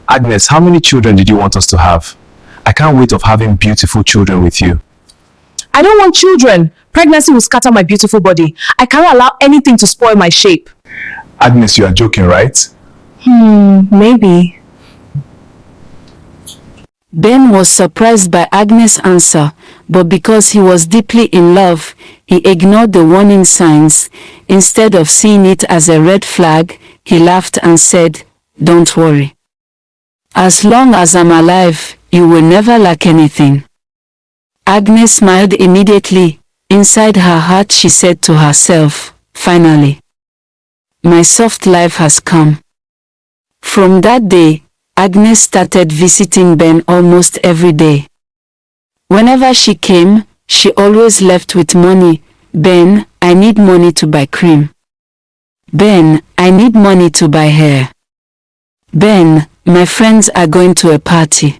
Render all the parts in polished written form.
Agnes, how many children did you want us to have? I can't wait of having beautiful children with you. I don't want children. Pregnancy will scatter my beautiful body. I cannot allow anything to spoil my shape. Agnes, you are joking, right? Maybe. Ben was surprised by Agnes' answer, but because he was deeply in love, he ignored the warning signs. Instead of seeing it as a red flag, he laughed and said, "Don't worry. As long as I'm alive, you will never lack anything." Agnes smiled immediately. Inside her heart she said to herself, "Finally, my soft life has come." From that day, Agnes started visiting Ben almost every day. Whenever she came, she always left with money. "Ben, I need money to buy cream." "Ben, I need money to buy hair." "Ben, my friends are going to a party.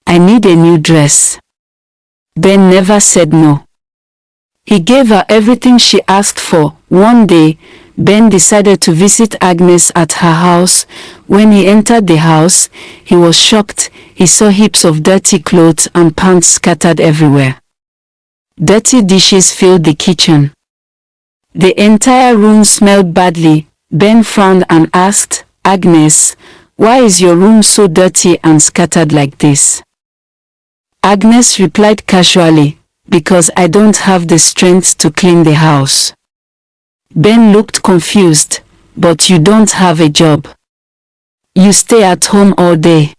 I need a new dress." Ben never said no. He gave her everything she asked for. One day, Ben decided to visit Agnes at her house. When he entered the house, he was shocked. He saw heaps of dirty clothes and pants scattered everywhere. Dirty dishes filled the kitchen. The entire room smelled badly. Ben frowned and asked, "Agnes, why is your room so dirty and scattered like this?" Agnes replied casually, "Because I don't have the strength to clean the house." Ben looked confused. "But you don't have a job. You stay at home all day."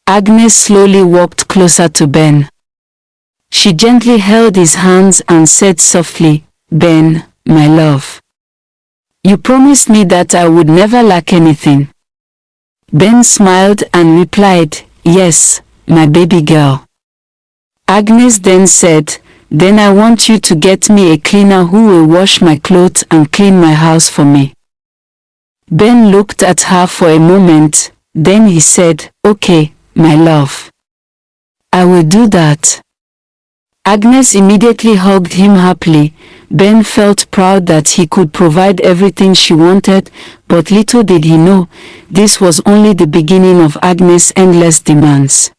Agnes slowly walked closer to Ben. She gently held his hands and said softly, "Ben, my love. You promised me that I would never lack anything." Ben smiled and replied, "Yes, my baby girl." Agnes then said, "Then I want you to get me a cleaner who will wash my clothes and clean my house for me." Ben looked at her for a moment, then he said, "Okay, my love. I will do that." Agnes immediately hugged him happily. Ben felt proud that he could provide everything she wanted, but little did he know, this was only the beginning of Agnes' endless demands.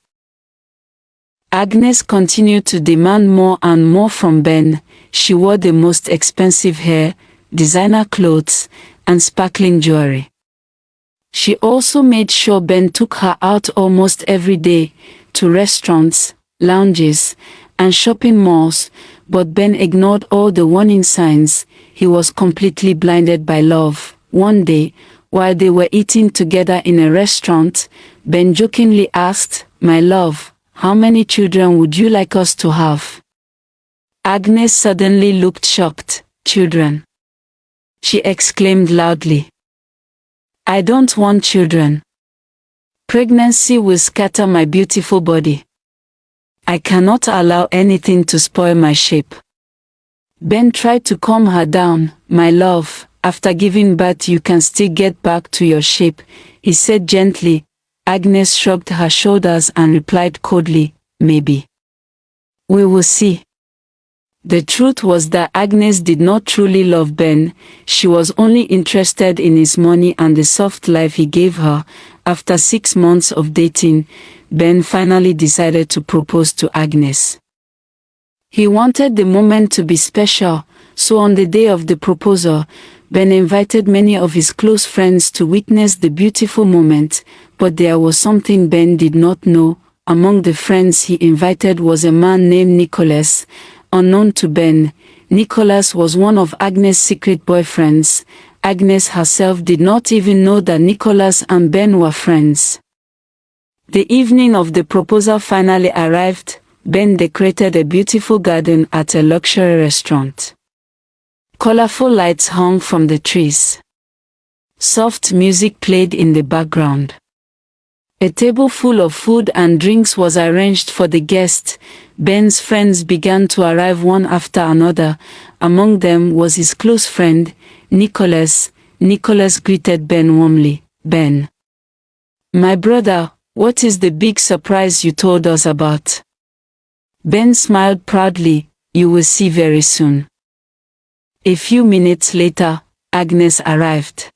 Agnes continued to demand more and more from Ben. She wore the most expensive hair, designer clothes, and sparkling jewelry. She also made sure Ben took her out almost every day, to restaurants, lounges, and shopping malls, but Ben ignored all the warning signs. He was completely blinded by love. One day, while they were eating together in a restaurant, Ben jokingly asked, "My love, how many children would you like us to have?" Agnes suddenly looked shocked. "Children?" she exclaimed loudly. "I don't want children. Pregnancy will scatter my beautiful body. I cannot allow anything to spoil my shape." Ben tried to calm her down. "My love, after giving birth you can still get back to your shape," he said gently. Agnes shrugged her shoulders and replied coldly, "Maybe. We will see." The truth was that Agnes did not truly love Ben. She was only interested in his money and the soft life he gave her. After 6 months of dating, Ben finally decided to propose to Agnes. He wanted the moment to be special, so on the day of the proposal, Ben invited many of his close friends to witness the beautiful moment, but there was something Ben did not know. Among the friends he invited was a man named Nicholas. Unknown to Ben, Nicholas was one of Agnes' secret boyfriends. Agnes herself did not even know that Nicholas and Ben were friends. The evening of the proposal finally arrived. Ben decorated a beautiful garden at a luxury restaurant. Colorful lights hung from the trees. Soft music played in the background. A table full of food and drinks was arranged for the guests. Ben's friends began to arrive one after another. Among them was his close friend, Nicholas. Nicholas greeted Ben warmly. "Ben, my brother, what is the big surprise you told us about?" Ben smiled proudly. "You will see very soon." A few minutes later, Agnes arrived.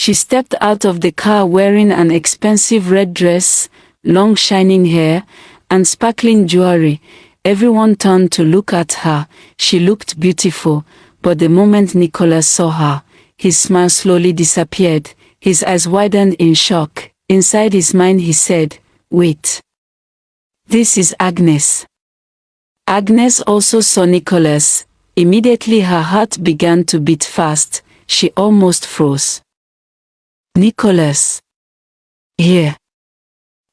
She stepped out of the car wearing an expensive red dress, long shining hair, and sparkling jewelry. Everyone turned to look at her. She looked beautiful, but the moment Nicholas saw her, his smile slowly disappeared. His eyes widened in shock. Inside his mind he said, "Wait. This is Agnes." Agnes also saw Nicholas. Immediately her heart began to beat fast. She almost froze. Nicholas. Here.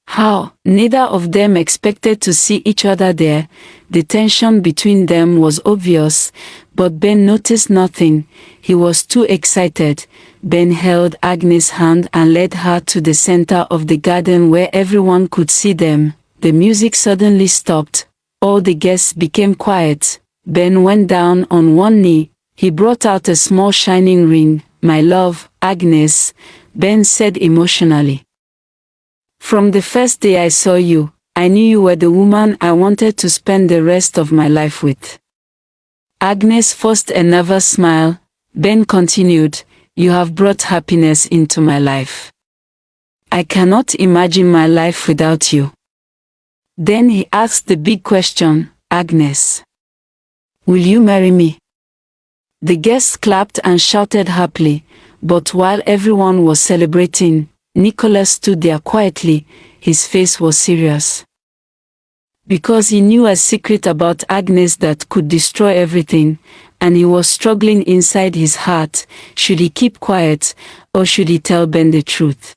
How? Neither of them expected to see each other there. The tension between them was obvious, but Ben noticed nothing. He was too excited. Ben held Agnes' hand and led her to the center of the garden where everyone could see them. The music suddenly stopped. All the guests became quiet. Ben went down on one knee. He brought out a small shining ring. "My love, Agnes," Ben said emotionally. "From the first day I saw you, I knew you were the woman I wanted to spend the rest of my life with." Agnes forced a nervous smile. Ben continued, "You have brought happiness into my life. I cannot imagine my life without you." Then he asked the big question, "Agnes, will you marry me?" The guests clapped and shouted happily, but while everyone was celebrating, Nicholas stood there quietly. His face was serious. Because he knew a secret about Agnes that could destroy everything, and he was struggling inside his heart. Should he keep quiet, or should he tell Ben the truth?